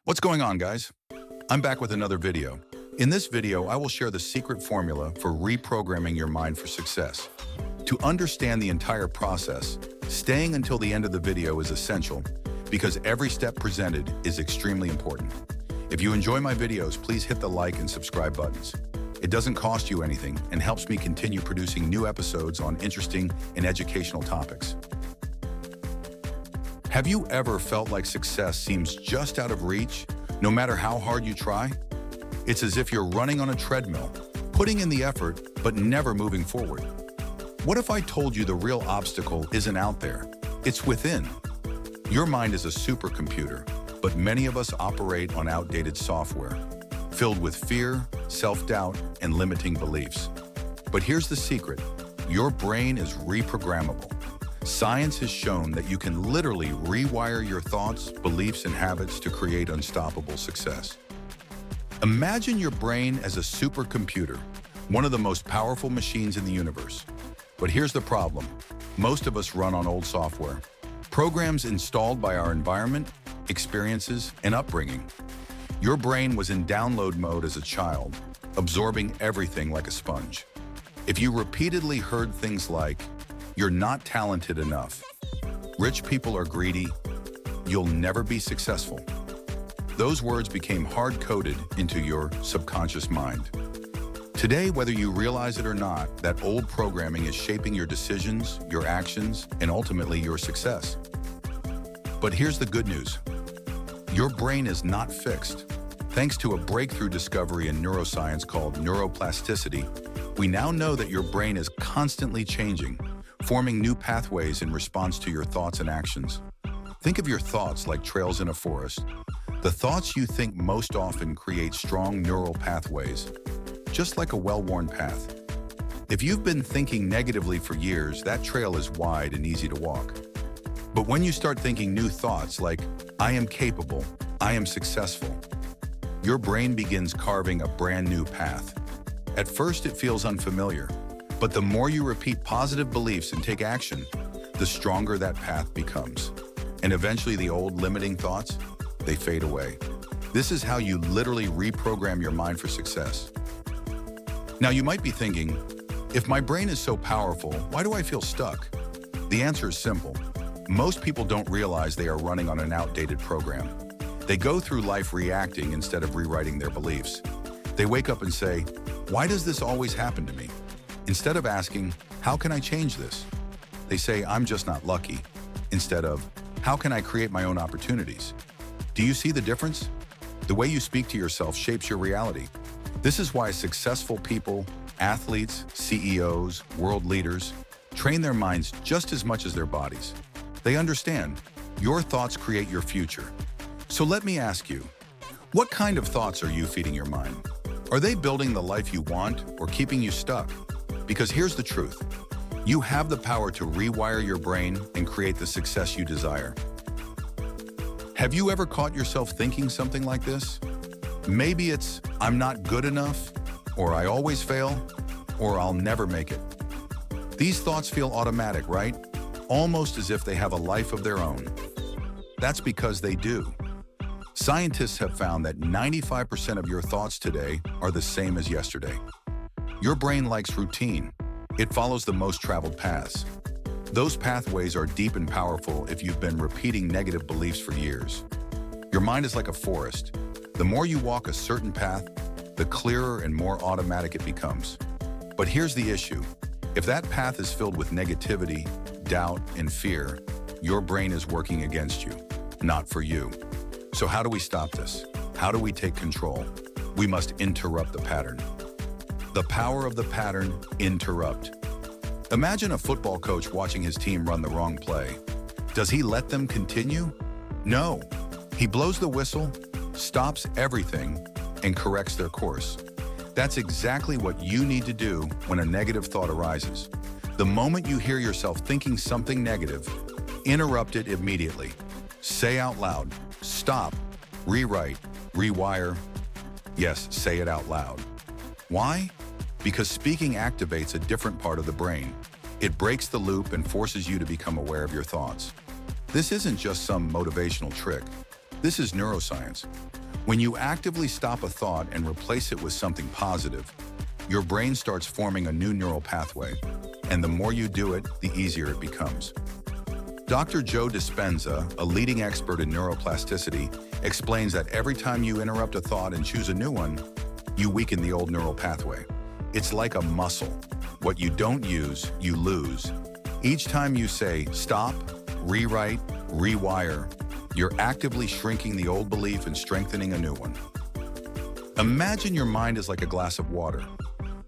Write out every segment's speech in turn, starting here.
What's going on, guys? I'm back with another video. In this video, I will share the secret formula for reprogramming your mind for success. To understand the entire process, staying until the end of the video is essential because every step presented is extremely important. If you enjoy my videos, please hit the like and subscribe buttons. It doesn't cost you anything and helps me continue producing new episodes on interesting and educational topics. Have you ever felt like success seems just out of reach, no matter how hard you try? It's as if you're running on a treadmill, putting in the effort, but never moving forward. What if I told you the real obstacle isn't out there? It's within. Your mind is a supercomputer, but many of us operate on outdated software, filled with fear, self-doubt, and limiting beliefs. But here's the secret. Your brain is reprogrammable. Science has shown that you can literally rewire your thoughts, beliefs, and habits to create unstoppable success. Imagine your brain as a supercomputer, one of the most powerful machines in the universe. But here's the problem. Most of us run on old software, programs installed by our environment, experiences, and upbringing. Your brain was in download mode as a child, absorbing everything like a sponge. If you repeatedly heard things like, "You're not talented enough," "Rich people are greedy," "You'll never be successful," those words became hard-coded into your subconscious mind. Today, whether you realize it or not, that old programming is shaping your decisions, your actions, and ultimately your success. But here's the good news. Your brain is not fixed. Thanks to a breakthrough discovery in neuroscience called neuroplasticity, we now know that your brain is constantly changing, forming new pathways in response to your thoughts and actions. Think of your thoughts like trails in a forest. The thoughts you think most often create strong neural pathways, just like a well-worn path. If you've been thinking negatively for years, that trail is wide and easy to walk. But when you start thinking new thoughts like, "I am capable," "I am successful," your brain begins carving a brand new path. At first, it feels unfamiliar. But the more you repeat positive beliefs and take action, the stronger that path becomes. And eventually the old limiting thoughts, they fade away. This is how you literally reprogram your mind for success. Now you might be thinking, if my brain is so powerful, why do I feel stuck? The answer is simple. Most people don't realize they are running on an outdated program. They go through life reacting instead of rewriting their beliefs. They wake up and say, "Why does this always happen to me?" Instead of asking, "How can I change this?" they say, "I'm just not lucky," instead of, "How can I create my own opportunities?" Do you see the difference? The way you speak to yourself shapes your reality. This is why successful people, athletes, CEOs, world leaders, train their minds just as much as their bodies. They understand your thoughts create your future. So let me ask you, what kind of thoughts are you feeding your mind? Are they building the life you want or keeping you stuck? Because here's the truth. You have the power to rewire your brain and create the success you desire. Have you ever caught yourself thinking something like this? Maybe it's, "I'm not good enough," or "I always fail," or "I'll never make it." These thoughts feel automatic, right? Almost as if they have a life of their own. That's because they do. Scientists have found that 95% of your thoughts today are the same as yesterday. Your brain likes routine. It follows the most traveled paths. Those pathways are deep and powerful if you've been repeating negative beliefs for years. Your mind is like a forest. The more you walk a certain path, the clearer and more automatic it becomes. But here's the issue. If that path is filled with negativity, doubt, and fear, your brain is working against you, not for you. So how do we stop this? How do we take control? We must interrupt the pattern. The power of the pattern, interrupt. Imagine a football coach watching his team run the wrong play. Does he let them continue? No. He blows the whistle, stops everything, and corrects their course. That's exactly what you need to do when a negative thought arises. The moment you hear yourself thinking something negative, interrupt it immediately. Say out loud, "Stop," rewrite, rewire. Yes, say it out loud. Why? Because speaking activates a different part of the brain. It breaks the loop and forces you to become aware of your thoughts. This isn't just some motivational trick. This is neuroscience. When you actively stop a thought and replace it with something positive, your brain starts forming a new neural pathway, and the more you do it, the easier it becomes. Dr. Joe Dispenza, a leading expert in neuroplasticity, explains that every time you interrupt a thought and choose a new one, you weaken the old neural pathway. It's like a muscle. What you don't use, you lose. Each time you say stop, rewrite, rewire, you're actively shrinking the old belief and strengthening a new one. Imagine your mind is like a glass of water.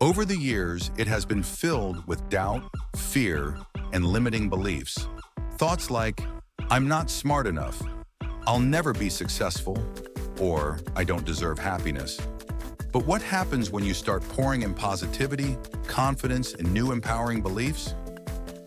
Over the years, it has been filled with doubt, fear, and limiting beliefs. Thoughts like, I'm not smart enough, I'll never be successful, or I don't deserve happiness. But what happens when you start pouring in positivity, confidence, and new empowering beliefs?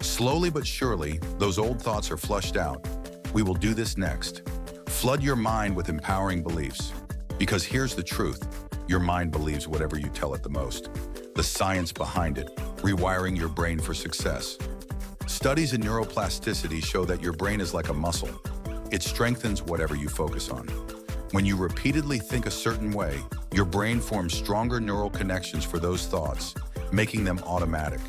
Slowly but surely, those old thoughts are flushed out. We will do this next. Flood your mind with empowering beliefs. Because here's the truth, your mind believes whatever you tell it the most. The science behind it, rewiring your brain for success. Studies in neuroplasticity show that your brain is like a muscle. It strengthens whatever you focus on. When you repeatedly think a certain way, your brain forms stronger neural connections for those thoughts, making them automatic.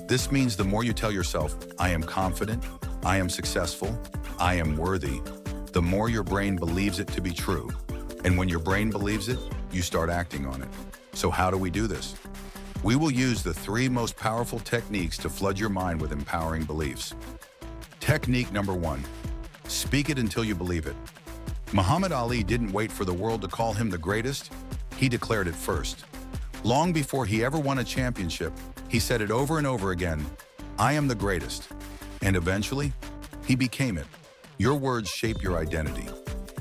This means the more you tell yourself, I am confident, I am successful, I am worthy, the more your brain believes it to be true. And when your brain believes it, you start acting on it. So how do we do this? We will use the 3 most powerful techniques to flood your mind with empowering beliefs. Technique number 1, speak it until you believe it. Muhammad Ali didn't wait for the world to call him the greatest, he declared it first. Long before he ever won a championship, he said it over and over again, I am the greatest. And eventually, he became it. Your words shape your identity.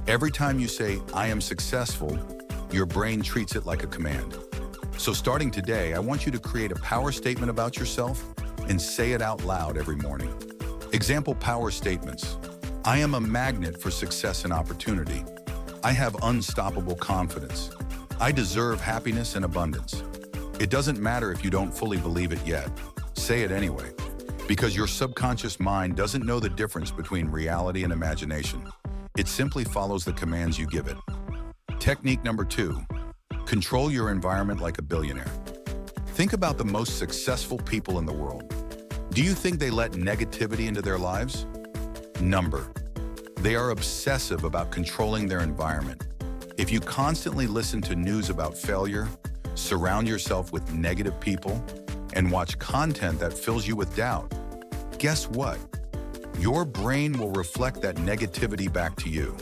Every time you say, I am successful, your brain treats it like a command. So starting today, I want you to create a power statement about yourself and say it out loud every morning. Example power statements. I am a magnet for success and opportunity. I have unstoppable confidence. I deserve happiness and abundance. It doesn't matter if you don't fully believe it yet. Say it anyway, because your subconscious mind doesn't know the difference between reality and imagination. It simply follows the commands you give it. Technique number 2, control your environment like a billionaire. Think about the most successful people in the world. Do you think they let negativity into their lives? Number. They are obsessive about controlling their environment. If you constantly listen to news about failure, surround yourself with negative people, and watch content that fills you with doubt, guess what? Your brain will reflect that negativity back to you.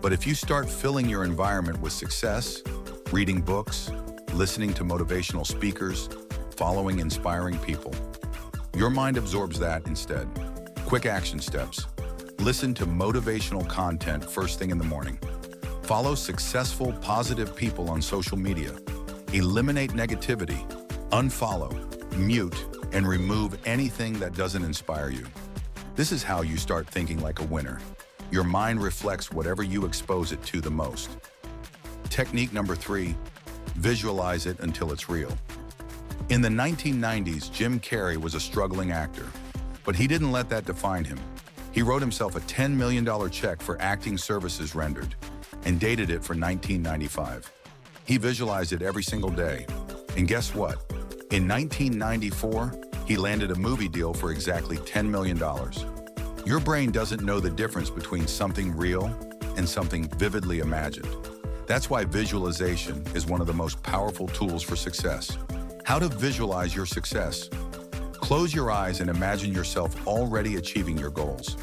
But if you start filling your environment with success, reading books, listening to motivational speakers, following inspiring people, your mind absorbs that instead. Quick action steps. Listen to motivational content first thing in the morning. Follow successful, positive people on social media. Eliminate negativity. Unfollow, mute, and remove anything that doesn't inspire you. This is how you start thinking like a winner. Your mind reflects whatever you expose it to the most. Technique number 3, visualize it until it's real. In the 1990s, Jim Carrey was a struggling actor, but he didn't let that define him. He wrote himself a $10 million check for acting services rendered and dated it for 1995. He visualized it every single day. And guess what? In 1994, he landed a movie deal for exactly $10 million. Your brain doesn't know the difference between something real and something vividly imagined. That's why visualization is one of the most powerful tools for success. How to visualize your success. Close your eyes and imagine yourself already achieving your goals.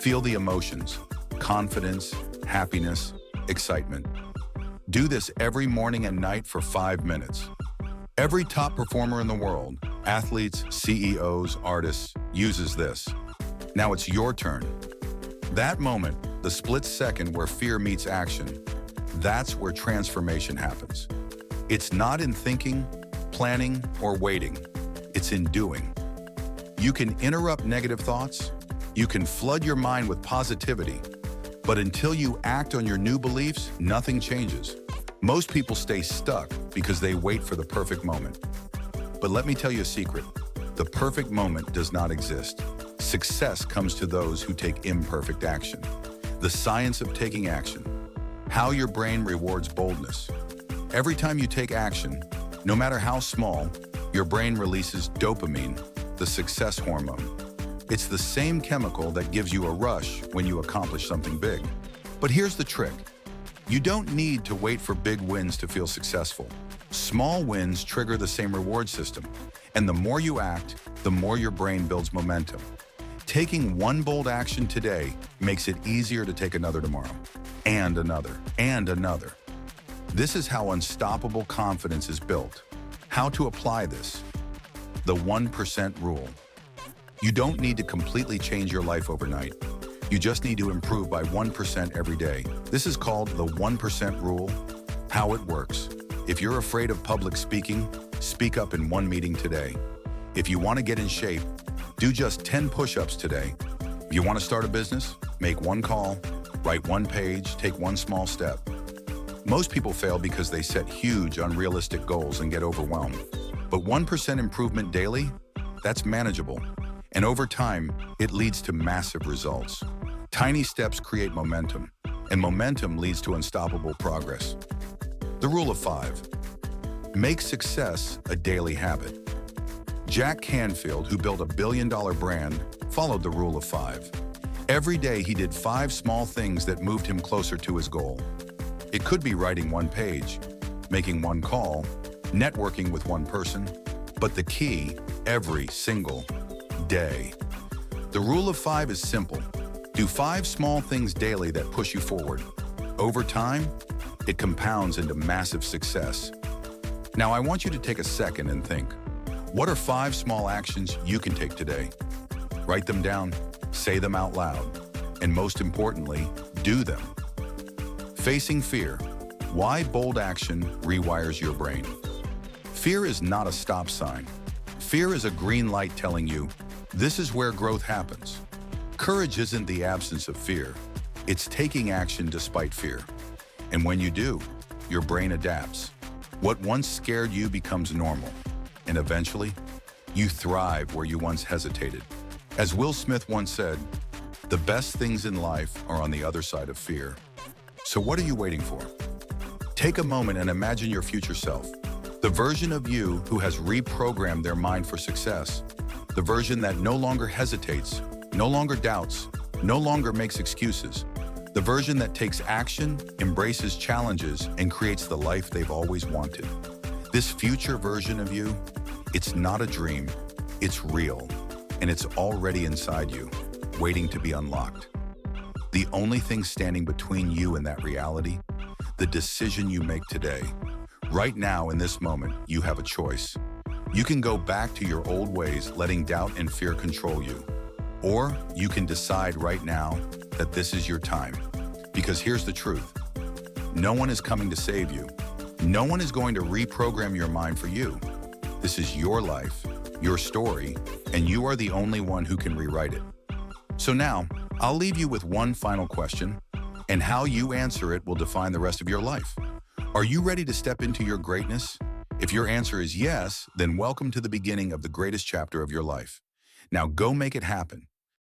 Feel the emotions, confidence, happiness, excitement. Do this every morning and night for 5 minutes. Every top performer in the world, athletes, CEOs, artists, uses this. Now it's your turn. That moment, the split second where fear meets action, that's where transformation happens. It's not in thinking, planning, or waiting. It's in doing. You can interrupt negative thoughts. You can flood your mind with positivity. But until you act on your new beliefs, nothing changes. Most people stay stuck because they wait for the perfect moment. But let me tell you a secret. The perfect moment does not exist. Success comes to those who take imperfect action. The science of taking action. How your brain rewards boldness. Every time you take action, no matter how small, your brain releases dopamine, the success hormone. It's the same chemical that gives you a rush when you accomplish something big. But here's the trick. You don't need to wait for big wins to feel successful. Small wins trigger the same reward system, and the more you act, the more your brain builds momentum. Taking one bold action today makes it easier to take another tomorrow, and another, and another. This is how unstoppable confidence is built. How to apply this? The 1% rule. You don't need to completely change your life overnight. You just need to improve by 1% every day. This is called the 1% rule. How it works. If you're afraid of public speaking, speak up in one meeting today. If you want to get in shape, do just 10 push-ups today. If you want to start a business, make one call, write one page, take one small step. Most people fail because they set huge, unrealistic goals and get overwhelmed. But 1% improvement daily, that's manageable. And over time, it leads to massive results. Tiny steps create momentum, and momentum leads to unstoppable progress. The rule of 5. Make success a daily habit. Jack Canfield, who built a billion-dollar brand, followed the rule of 5. Every day he did 5 small things that moved him closer to his goal. It could be writing one page, making one call, networking with one person, but the key, every single day. The rule of 5 is simple. Do 5 small things daily that push you forward. Over time, it compounds into massive success. Now I want you to take a second and think, what are 5 small actions you can take today? Write them down, say them out loud, and most importantly, do them. Facing fear. Why bold action rewires your brain. Fear is not a stop sign. Fear is a green light telling you, this is where growth happens. Courage isn't the absence of fear. It's taking action despite fear. And when you do, your brain adapts. What once scared you becomes normal. And eventually, you thrive where you once hesitated. As Will Smith once said, the best things in life are on the other side of fear. So what are you waiting for? Take a moment and imagine your future self. The version of you who has reprogrammed their mind for success. The version that no longer hesitates, no longer doubts, no longer makes excuses. The version that takes action, embraces challenges, and creates the life they've always wanted. This future version of you, it's not a dream, it's real, and it's already inside you, waiting to be unlocked. The only thing standing between you and that reality, the decision you make today. Right now, in this moment, you have a choice. You can go back to your old ways, letting doubt and fear control you. Or you can decide right now that this is your time. Because here's the truth. No one is coming to save you. No one is going to reprogram your mind for you. This is your life, your story, and you are the only one who can rewrite it. So now, I'll leave you with one final question, and how you answer it will define the rest of your life. Are you ready to step into your greatness? If your answer is yes, then welcome to the beginning of the greatest chapter of your life. Now go make it happen.